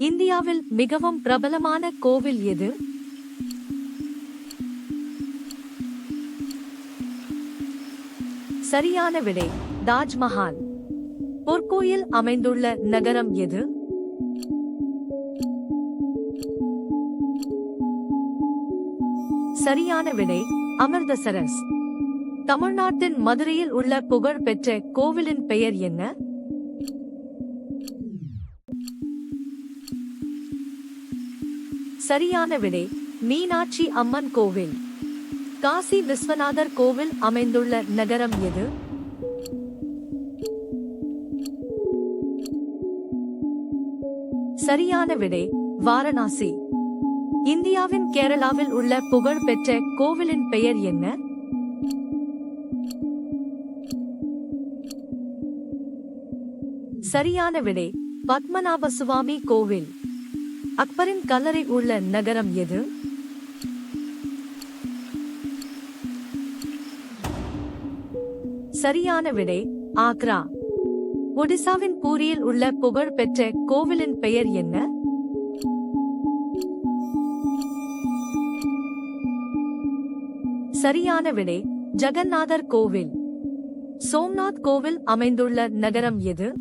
இந்தியாவில் மிகவும் பிரபலமான கோவில் எது? சரியான விடை தாஜ்மஹால். பொற்கோயில் அமைந்துள்ள நகரம் எது? சரியான விடை அமிர்தசரஸ். தமிழ்நாட்டின் மதுரையில் உள்ள புகழ் பெற்ற கோவிலின் பெயர் என்ன? சரியான விடை மீனாட்சி அம்மன் கோவில். காசி விஸ்வநாதர் கோவில் அமைந்துள்ள நகரம் எது? சரியான விடை வாரணாசி. இந்தியாவின் கேரளாவில் உள்ள புகழ் பெற்ற கோவிலின் பெயர் என்ன? சரியான விடை பத்மநாபசுவாமி கோவில். அக்பரின் கல்லறை உள்ள நகரம் எது? சரியான விடை ஆக்ரா. ஒடிசாவின் பூரியில் உள்ள புகழ் பெற்ற கோவிலின் பெயர் என்ன? சரியான விடை ஜெகநாதர் கோவில். சோம்நாத் கோவில் அமைந்துள்ள நகரம் எது?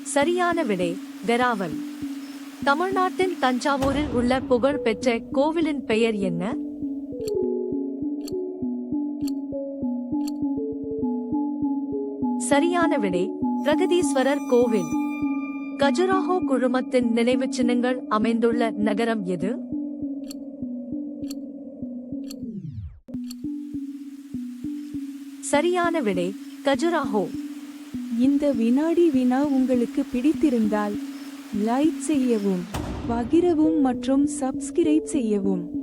சரியான விடை வெராவல். தமிழ்நாட்டின் தஞ்சாவூரில் உள்ள புகழ் பெற்ற கோவிலின் பெயர் என்ன? சரியான விடை பிரகதீஸ்வரர் கோவில். கஜுராஹோ குழுமத்தின் நினைவுச் சின்னங்கள் அமைந்துள்ள நகரம் எது? சரியான விடை கஜுராஹோ. இந்த வினாடி வினா உங்களுக்கு பிடித்திருந்தால் லைக் செய்யவும், பகிரவும் மற்றும் சப்ஸ்கிரைப் செய்யவும்.